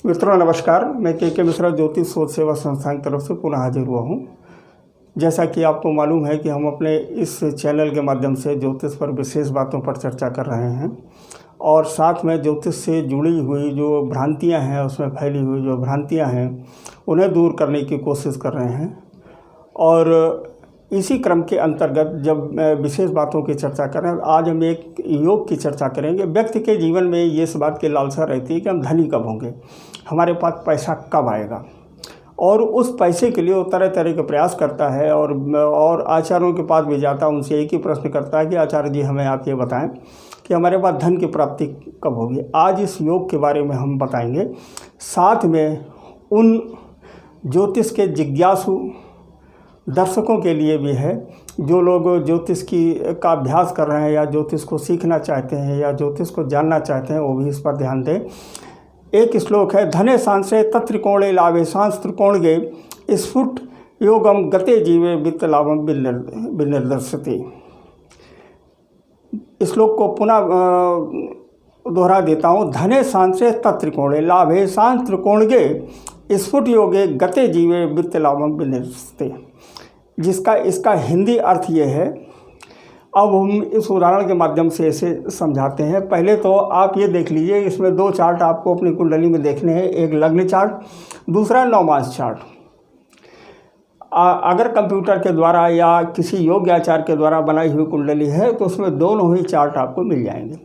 मित्रों नमस्कार, मैं के मिश्रा ज्योतिष शोध सेवा संस्थान की तरफ से पुनः हाजिर हुआ हूँ। जैसा कि आपको मालूम है कि हम अपने इस चैनल के माध्यम से ज्योतिष पर विशेष बातों पर चर्चा कर रहे हैं और साथ में ज्योतिष से जुड़ी हुई जो भ्रांतियाँ हैं, उसमें फैली हुई जो भ्रांतियाँ हैं उन्हें दूर करने की कोशिश कर रहे हैं। और इसी क्रम के अंतर्गत जब विशेष बातों की चर्चा करें, आज हम एक योग की चर्चा करेंगे। व्यक्ति के जीवन में ये इस बात की लालसा रहती है कि हम धनी कब होंगे, हमारे पास पैसा कब आएगा, और उस पैसे के लिए वो तरह तरह के प्रयास करता है और आचार्यों के पास भी जाता है। उनसे एक ही प्रश्न करता है कि आचार्य जी हमें आप ये बताएं कि हमारे पास धन की प्राप्ति कब होगी। आज इस योग के बारे में हम बताएंगे, साथ में उन ज्योतिष के जिज्ञासु दर्शकों के लिए भी है जो लोग ज्योतिष का अभ्यास कर रहे हैं या ज्योतिष को सीखना चाहते हैं या ज्योतिष को जानना चाहते हैं, वो भी इस पर ध्यान दें। एक श्लोक है, धने सांसे तत्रिकोणे लाभे सांस त्रिकोण गे स्फुट योगम गते जीवे वित्त लाभम विनिर्दर्शते। श्लोक को पुनः दोहरा देता हूँ। धने सांसे तत्रिकोणे लाभे सांस त्रिकोण गे स्फुट योगे गते जीवे वित्त लाभम विनिर्दर्शते। इसका हिंदी अर्थ ये है। अब हम इस उदाहरण के माध्यम से इसे समझाते हैं। पहले तो आप ये देख लीजिए, इसमें दो चार्ट आपको अपनी कुंडली में देखने हैं, एक लग्न चार्ट, दूसरा नवमास चार्ट। अगर कंप्यूटर के द्वारा या किसी योग्याचार्य के द्वारा बनाई हुई कुंडली है तो उसमें दोनों ही चार्ट आपको मिल जाएंगे।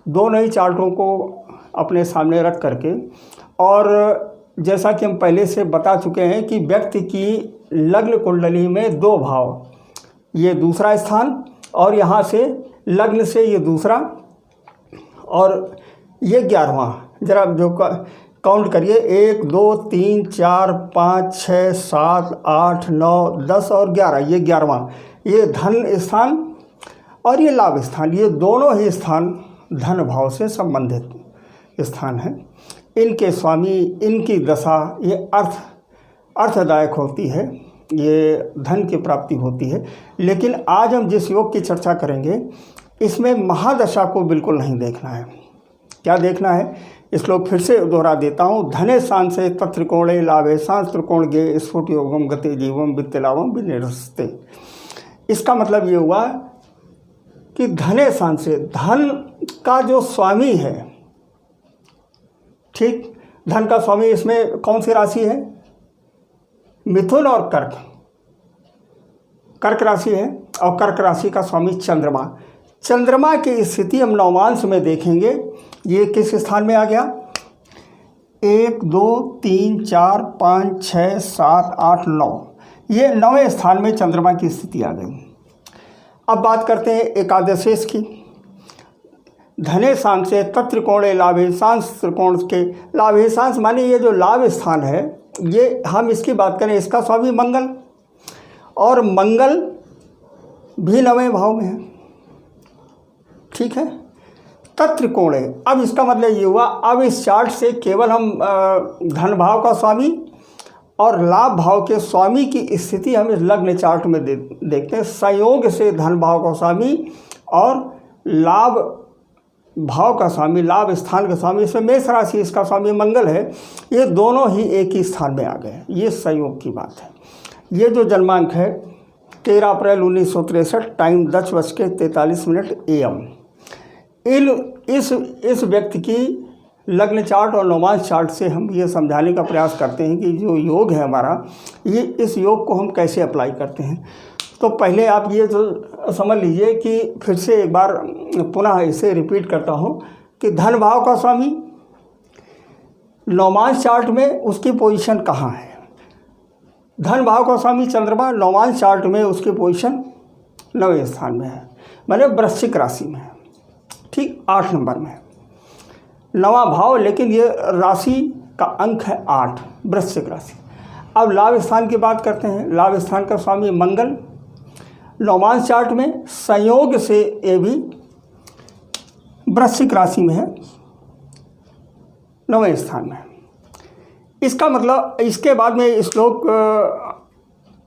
दोनों ही चार्टों को अपने सामने रख करके, और जैसा कि हम पहले से बता चुके हैं कि व्यक्ति की लग्न कुंडली में दो भाव, ये दूसरा स्थान और यहाँ से लग्न से ये दूसरा और ये 11वां, जरा जो काउंट करिए, 1 2 3 4 5 6 7 8 9 10 और 11, ये 11वां, ये धन स्थान और ये लाभ स्थान, ये दोनों ही स्थान धन भाव से संबंधित स्थान हैं। इनके स्वामी, इनकी दशा ये अर्थदायक होती है, ये धन की प्राप्ति होती है। लेकिन आज हम जिस योग की चर्चा करेंगे इसमें महादशा को बिल्कुल नहीं देखना है। क्या देखना है, इस लोग फिर से दोहरा देता हूँ। धने सांसे तत्रिकोणे लाभे सांस त्रिकोण गे स्फुट योगम गति जीवम वित्त लाभम विनिर्दर्शते। इसका मतलब ये हुआ कि धने सांसे, धन का जो स्वामी है, ठीक, धन का स्वामी इसमें कौन सी राशि है, मिथुन और कर्क राशि है, और कर्क राशि का स्वामी चंद्रमा की स्थिति हम नवमांश में देखेंगे। ये किस स्थान में आ गया, 1 2 3 4 5 6 7 8 9, ये 9वें स्थान में चंद्रमा की स्थिति आ गई। अब बात करते हैं एकादशेश की। धने सांसे तत्रिकोणे लाभे सांस त्रिकोण के, लाभे सांस माने ये जो लाभ स्थान है, ये हम इसकी बात करें, इसका स्वामी मंगल, और मंगल भी 9वें भाव में है, ठीक है, तत्रिकोणे। अब इसका मतलब ये हुआ, अब इस चार्ट से केवल हम धन भाव का स्वामी और लाभ भाव के स्वामी की स्थिति हम इस लग्न चार्ट में देखते हैं। संयोग से धन भाव का स्वामी और लाभ भाव का स्वामी, लाभ स्थान का स्वामी, इसमें मेष राशि, इसका स्वामी मंगल है, ये दोनों ही एक ही स्थान में आ गए। ये संयोग की बात है। ये जो जन्मांक है 13 अप्रैल 1963, टाइम 10:43 AM। इस व्यक्ति की लग्न चार्ट और नवमांश चार्ट से हम ये समझाने का प्रयास करते हैं कि जो योग है हमारा, ये इस योग को हम कैसे अप्लाई करते हैं। तो पहले आप ये तो समझ लीजिए कि फिर से एक बार पुनः इसे रिपीट करता हूँ कि धन भाव का स्वामी नवमांश चार्ट में उसकी पोजीशन कहाँ है। धन भाव का स्वामी चंद्रमा नवमांश चार्ट में उसकी पोजीशन 9वें स्थान में है, माने वृश्चिक राशि में है, ठीक, 8 नंबर में है, 9वां भाव, लेकिन ये राशि का अंक है 8, वृश्चिक राशि। अब लाभ स्थान की बात करते हैं। लाभ स्थान का स्वामी मंगल नवमांश चार्ट में संयोग से ये भी वृश्चिक राशि में है, 9वें स्थान में। इसका मतलब इसके बाद में श्लोक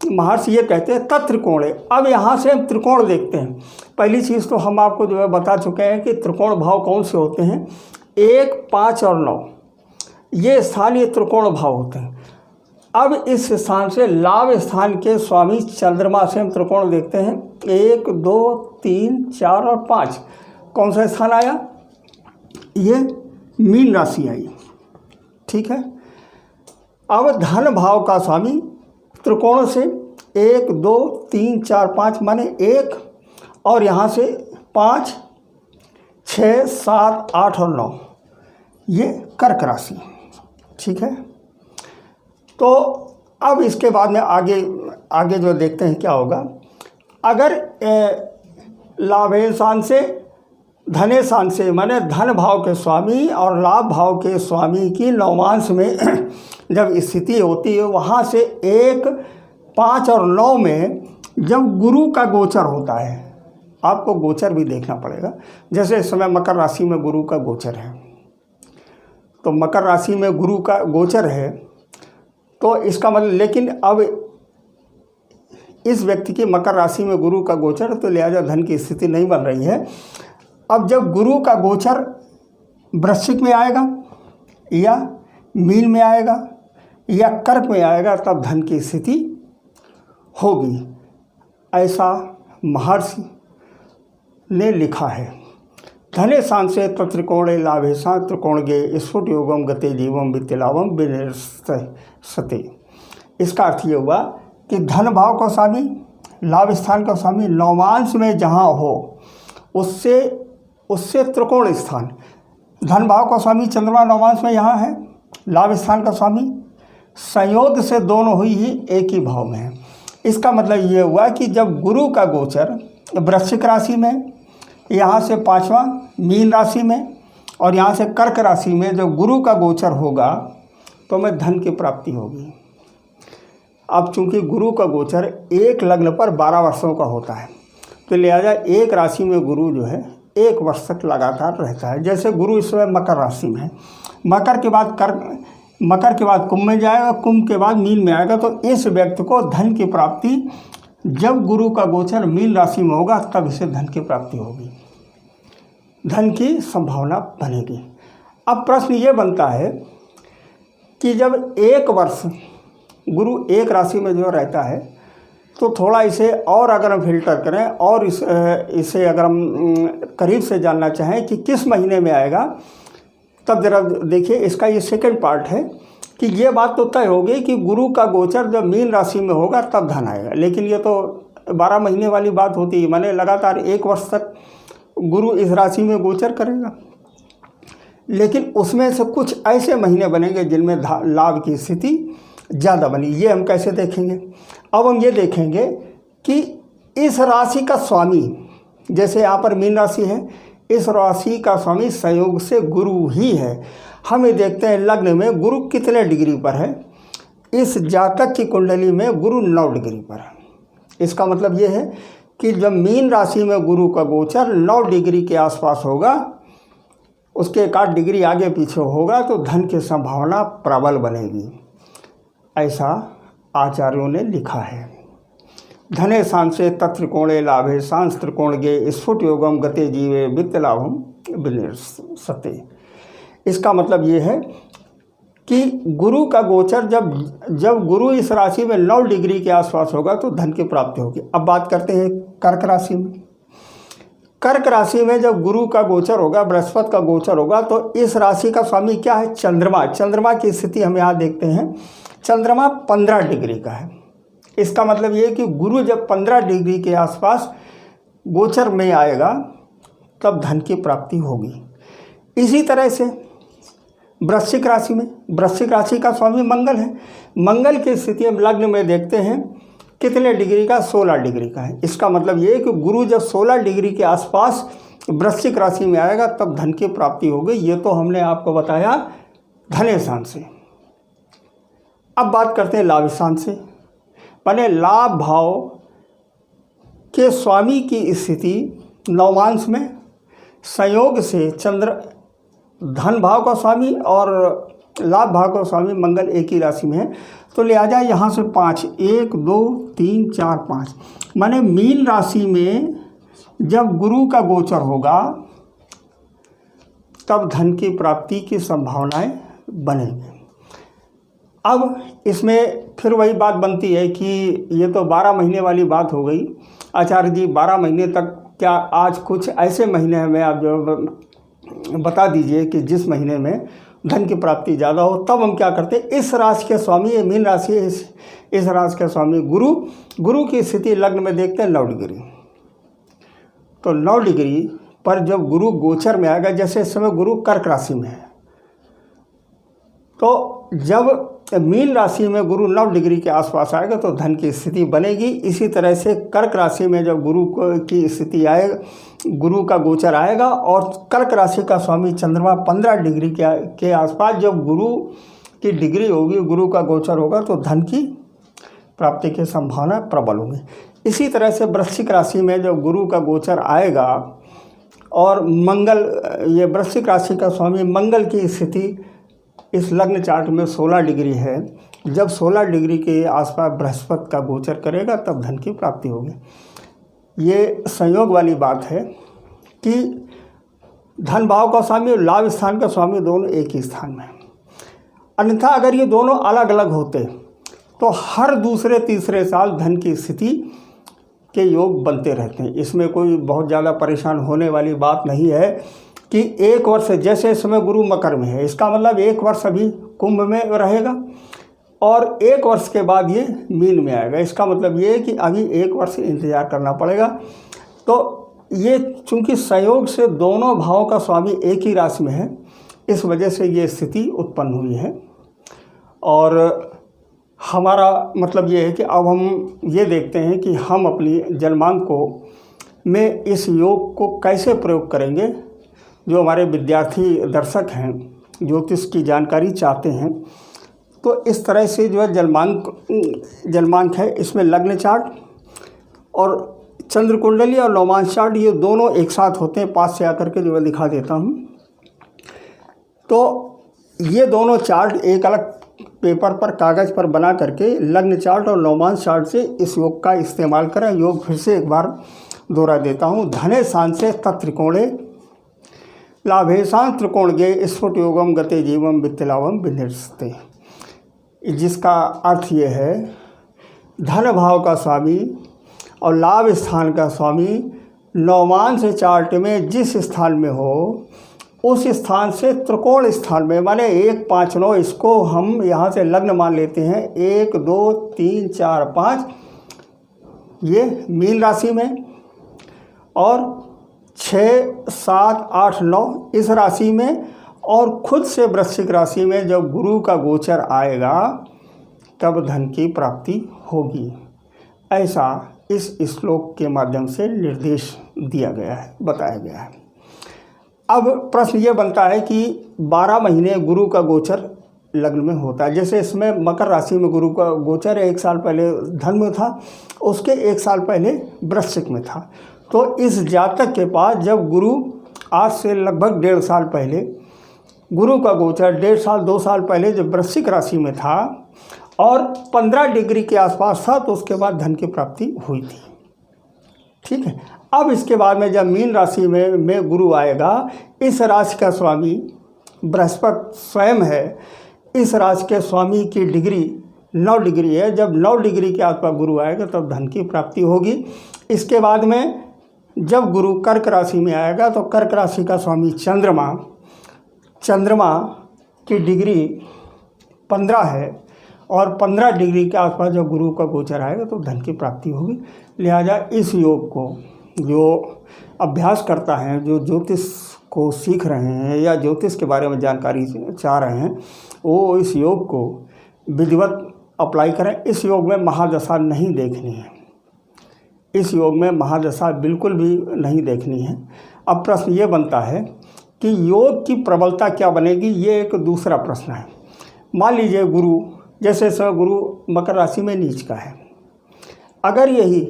महर्षि ये कहते हैं तत्रिकोणे। अब यहाँ से हम त्रिकोण देखते हैं। पहली चीज़ तो हम आपको जो है बता चुके हैं कि त्रिकोण भाव कौन से होते हैं, 1 5 और 9। ये स्थान ये त्रिकोण भाव होते हैं। अब इस स्थान से लाभ स्थान के स्वामी चंद्रमा से हम त्रिकोण देखते हैं 1 2 3 4 और 5। कौन सा स्थान आया? ये मीन राशि आई, ठीक है। अब धन भाव का स्वामी त्रिकोण से 1 2 3 4 5 माने 1 और यहाँ से 5 6 7 8 और 9, ये कर्क राशि, ठीक है। तो अब इसके बाद में आगे जो देखते हैं क्या होगा। अगर लाभे स्थान से धने स्थान से माने धन भाव के स्वामी और लाभ भाव के स्वामी की नवमांश में जब स्थिति होती है, वहाँ से 1 5 और 9 में जब गुरु का गोचर होता है, आपको गोचर भी देखना पड़ेगा। जैसे इस समय मकर राशि में गुरु का गोचर है, तो मकर राशि में गुरु का गोचर है, तो इसका मतलब, लेकिन अब इस व्यक्ति की मकर राशि में गुरु का गोचर, तो लिहाजा धन की स्थिति नहीं बन रही है। अब जब गुरु का गोचर वृश्चिक में आएगा या मीन में आएगा या कर्क में आएगा, तब धन की स्थिति होगी, ऐसा महर्षि ने लिखा है। धने शान से त्रिकोणे लाभे शान त्रिकोणगे स्फुट योगम गते जीवम वित्तलाभम विनिर्सते। इसका अर्थ ये हुआ कि धन भाव का स्वामी लाभ स्थान का स्वामी नवमांश में जहाँ हो, उससे त्रिकोण स्थान, धन भाव का स्वामी चंद्रमा नवमांश में यहाँ है, लाभ स्थान का स्वामी संयोग से दोनों हुई ही एक ही भाव में है। इसका मतलब ये हुआ कि जब गुरु का गोचर वृश्चिक राशि में, यहाँ से 5वां मीन राशि में और यहाँ से कर्क राशि में जब गुरु का गोचर होगा, तो हमें धन की प्राप्ति होगी। अब चूंकि गुरु का गोचर एक लग्न पर 12 वर्षों का होता है, तो लिहाजा एक राशि में गुरु जो है 1 वर्ष तक लगातार रहता है। जैसे गुरु इस समय मकर राशि में है, मकर के बाद कुंभ में जाएगा, कुंभ के बाद मीन में आएगा, तो इस व्यक्ति को धन की प्राप्ति जब गुरु का गोचर मीन राशि में होगा, तब इसे धन की प्राप्ति होगी, धन की संभावना बनेगी। अब प्रश्न ये बनता है कि जब 1 वर्ष गुरु एक राशि में जो रहता है, तो थोड़ा इसे और अगर हम फिल्टर करें और इसे अगर हम करीब से जानना चाहें कि किस महीने में आएगा, तब जरा देखिए, इसका ये सेकंड पार्ट है कि ये बात तो तय होगी कि गुरु का गोचर जब मीन राशि में होगा तब धन आएगा। लेकिन ये तो 12 महीने वाली बात होती है, माने लगातार 1 वर्ष तक गुरु इस राशि में गोचर करेगा। लेकिन उसमें से कुछ ऐसे महीने बनेंगे जिनमें लाभ की स्थिति ज़्यादा बनी। ये हम कैसे देखेंगे? अब हम ये देखेंगे कि इस राशि का स्वामी, जैसे यहाँ पर मीन राशि है, इस राशि का स्वामी संयोग से गुरु ही है। हम ये देखते हैं लग्न में गुरु कितने डिग्री पर है। इस जातक की कुंडली में गुरु 9 डिग्री पर है। इसका मतलब ये है कि जब मीन राशि में गुरु का गोचर 9 डिग्री के आसपास होगा, उसके 1 डिग्री आगे पीछे होगा, तो धन की संभावना प्रबल बनेगी, ऐसा आचार्यों ने लिखा है। धने सांसे तत्रिकोणे लाभे सांस त्रिकोणगे स्फुट योगम गते जीवे वित्त लाभम विनिर्सते। इसका मतलब ये है कि गुरु का गोचर जब गुरु इस राशि में 9 डिग्री के आसपास होगा, तो धन की प्राप्ति होगी। अब बात करते हैं कर्क राशि में। कर्क राशि में जब गुरु का गोचर होगा, बृहस्पति का गोचर होगा, तो इस राशि का स्वामी क्या है? चंद्रमा। चंद्रमा की स्थिति हम यहाँ देखते हैं, चंद्रमा 15 डिग्री का है। इसका मतलब ये है कि गुरु जब 15 डिग्री के आसपास गोचर में आएगा, तब धन की प्राप्ति होगी। इसी तरह से वृश्चिक राशि में, वृश्चिक राशि का स्वामी मंगल है। मंगल की स्थिति हम लग्न में देखते हैं कितने डिग्री का? 16 डिग्री का है। इसका मतलब ये है कि गुरु जब 16 डिग्री के आसपास वृश्चिक राशि में आएगा, तब धन की प्राप्ति होगी। ये तो हमने आपको बताया धने स्थान से। अब बात करते हैं लाभ स्थान से। माने लाभ भाव के स्वामी की स्थिति नवमांश में संयोग से चंद्र, धन भाव का स्वामी और लाभ भाव का स्वामी मंगल एक ही राशि में है, तो लिहाजा यहाँ से 5 1 2 3 4 5 माने मीन राशि में जब गुरु का गोचर होगा, तब धन की प्राप्ति की संभावनाएं बनेंगी। अब इसमें फिर वही बात बनती है कि ये तो 12 महीने वाली बात हो गई। आचार्य जी 12 महीने तक, क्या आज कुछ ऐसे महीने हमें आप जो बता दीजिए कि जिस महीने में धन की प्राप्ति ज़्यादा हो, तब हम क्या करते हैं। इस राशि के स्वामी, ये मीन राशि है, इस राशि के स्वामी गुरु की स्थिति लग्न में देखते हैं 9 डिग्री। तो 9 डिग्री पर जब गुरु गोचर में आएगा, जैसे इस समय गुरु कर्क राशि में है, तो जब मीन राशि में गुरु 9 डिग्री के आसपास आएगा तो धन की स्थिति बनेगी। इसी तरह से कर्क राशि में जब गुरु की स्थिति आएगा, गुरु का गोचर आएगा, और कर्क राशि का स्वामी चंद्रमा 15 डिग्री के आसपास जब गुरु की डिग्री होगी, गुरु का गोचर होगा, तो धन की प्राप्ति की संभावना प्रबल होगी। इसी तरह से वृश्चिक राशि में जब गुरु का गोचर आएगा और मंगल, ये वृश्चिक राशि का स्वामी मंगल की स्थिति इस लग्न चार्ट में 16 डिग्री है, जब 16 डिग्री के आसपास बृहस्पति का गोचर करेगा तब धन की प्राप्ति होगी। ये संयोग वाली बात है कि धन भाव का स्वामी और लाभ स्थान का स्वामी दोनों एक ही स्थान में। अन्यथा अगर ये दोनों अलग अलग होते तो हर दूसरे तीसरे साल धन की स्थिति के योग बनते रहते हैं। इसमें कोई बहुत ज़्यादा परेशान होने वाली बात नहीं है कि एक वर्ष, जैसे इस समय गुरु मकर में है, इसका मतलब एक वर्ष अभी कुंभ में रहेगा और एक वर्ष के बाद ये मीन में आएगा। इसका मतलब ये है कि अभी एक वर्ष इंतज़ार करना पड़ेगा। तो ये चूँकि संयोग से दोनों भावों का स्वामी एक ही राशि में है, इस वजह से ये स्थिति उत्पन्न हुई है। और हमारा मतलब ये है कि अब हम ये देखते हैं कि हम अपनी जन्मांक को में इस योग को कैसे प्रयोग करेंगे। जो हमारे विद्यार्थी दर्शक हैं, ज्योतिष की जानकारी चाहते हैं, तो इस तरह से जो है जन्मांक है, इसमें लग्न चार्ट और चंद्र कुंडली और नवमांश चार्ट, ये दोनों एक साथ होते हैं। पास से आकर के जो मैं दिखा देता हूँ। तो ये दोनों चार्ट एक अलग पेपर पर, कागज़ पर बना करके लग्न चार्ट और नवमांश चार्ट से इस योग का इस्तेमाल करें। योग फिर से एक बार दोहरा देता हूँ। धने सांसे तत्रिकोणे लाभेशान त्रिकोण गे स्फुट योगम गते जीवम वित्तलाभम विनिर्सते, जिसका अर्थ ये है धन भाव का स्वामी और लाभ स्थान का स्वामी नवमांश चार्ट में जिस स्थान में हो, उस स्थान से त्रिकोण स्थान में, माने 1, 5, 9, इसको हम यहाँ से लग्न मान लेते हैं। 1, 2, 3, 4, 5 ये मीन राशि में, और 6, 7, 8, 9 इस राशि में, और खुद से वृश्चिक राशि में जब गुरु का गोचर आएगा तब धन की प्राप्ति होगी। ऐसा इस श्लोक के माध्यम से निर्देश दिया गया है, बताया गया है। अब प्रश्न ये बनता है कि 12 महीने गुरु का गोचर लग्न में होता है। जैसे इसमें मकर राशि में गुरु का गोचर 1 साल पहले धन में था, उसके 1 साल पहले वृश्चिक में था। तो इस जातक के पास जब गुरु आज से लगभग 1.5 साल पहले गुरु का गोचर 1.5 साल 2 साल पहले जब वृश्चिक राशि में था और 15 डिग्री के आसपास था, तो उसके बाद धन की प्राप्ति हुई थी। ठीक है। अब इसके बाद में जब मीन राशि में गुरु आएगा, इस राशि का स्वामी बृहस्पति स्वयं है। इस राशि के स्वामी की डिग्री 9 डिग्री है। जब 9 डिग्री के आसपास गुरु आएगा तब धन की प्राप्ति होगी। इसके बाद में जब गुरु कर्क राशि में आएगा तो कर्क राशि का स्वामी चंद्रमा की डिग्री 15 है, और 15 डिग्री के आसपास जब गुरु का गोचर आएगा तो धन की प्राप्ति होगी। लिहाजा इस योग को जो अभ्यास करता है, जो ज्योतिष को सीख रहे हैं या ज्योतिष के बारे में जानकारी चाह रहे हैं, वो इस योग को विधिवत अप्लाई करें। इस योग में महादशा नहीं देखनी है, इस योग में महादशा बिल्कुल भी नहीं देखनी है। अब प्रश्न ये बनता है कि योग की प्रबलता क्या बनेगी, ये एक दूसरा प्रश्न है। मान लीजिए गुरु, जैसे समय गुरु मकर राशि में नीच का है, अगर यही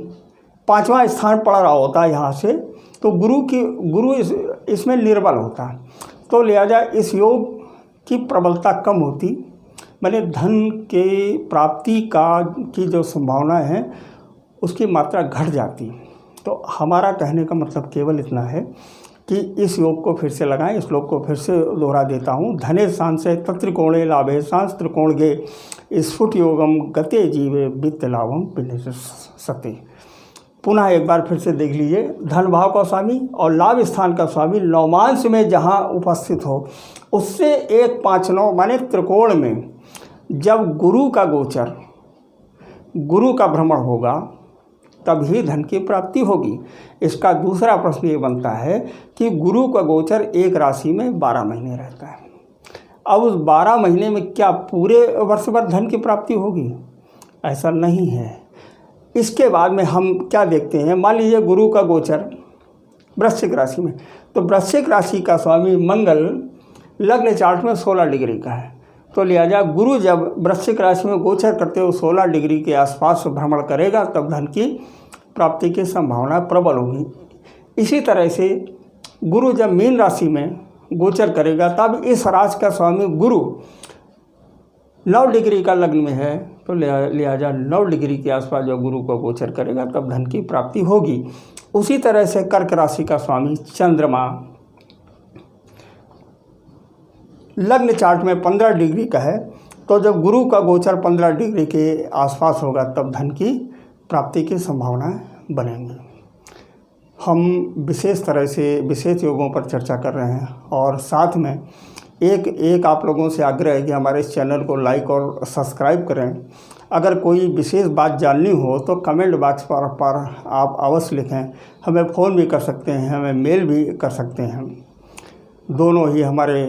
5वां स्थान पड़ रहा होता है यहाँ से, तो गुरु इसमें निर्बल होता है। तो लिहाजा इस योग की प्रबलता कम होती, माने धन के प्राप्ति की जो संभावना है उसकी मात्रा घट जाती। तो हमारा कहने का मतलब केवल इतना है कि इस योग को फिर से लगाएं। इस श्लोक को फिर से दोहरा देता हूँ। धने सांसे तत्रिकोणे लाभे सांस त्रिकोण गे स्फुट योगम गते जीवे वित्त लाभम पिण्य सते। पुनः एक बार फिर से देख लीजिए। धन भाव का स्वामी और लाभ स्थान का स्वामी नवमांश में जहाँ उपस्थित हो उससे 1-5-9 माने त्रिकोण में जब गुरु का गोचर, गुरु का भ्रमण होगा तभी धन की प्राप्ति होगी। इसका दूसरा प्रश्न ये बनता है कि गुरु का गोचर एक राशि में 12 महीने रहता है। अब उस 12 महीने में क्या पूरे वर्ष भर धन की प्राप्ति होगी? ऐसा नहीं है। इसके बाद में हम क्या देखते हैं, मान लीजिए गुरु का गोचर वृश्चिक राशि में, तो वृश्चिक राशि का स्वामी मंगल लग्न चार्ट में 16 डिग्री का है, तो लिहाजा गुरु जब वृश्चिक राशि में गोचर करते हुए 16 डिग्री के आसपास भ्रमण करेगा तब धन की प्राप्ति की संभावना प्रबल होगी। इसी तरह से गुरु जब मीन राशि में गोचर करेगा तब इस राशि का स्वामी गुरु 9 डिग्री का लग्न में है, तो लिहाजा 9 डिग्री के आसपास जब गुरु को गोचर करेगा तब धन की प्राप्ति होगी। उसी तरह से कर्क राशि का स्वामी चंद्रमा लग्न चार्ट में 15 डिग्री का है, तो जब गुरु का गोचर 15 डिग्री के आसपास होगा तब धन की प्राप्ति की संभावनाएं बनेंगी। हम विशेष तरह से विशेष योगों पर चर्चा कर रहे हैं और साथ में एक आप लोगों से आग्रह है कि हमारे इस चैनल को लाइक और सब्सक्राइब करें। अगर कोई विशेष बात जाननी हो तो कमेंट बॉक्स पर आप अवश्य लिखें। हमें फ़ोन भी कर सकते हैं, हमें मेल भी कर सकते हैं, दोनों ही हमारे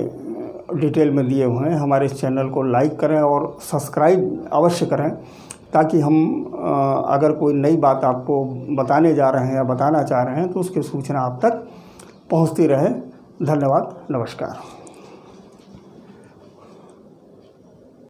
डिटेल में दिए हुए हैं। हमारे इस चैनल को लाइक करें और सब्सक्राइब अवश्य करें ताकि हम अगर कोई नई बात आपको बताने जा रहे हैं या बताना चाह रहे हैं तो उसकी सूचना आप तक पहुंचती रहे। धन्यवाद, नमस्कार।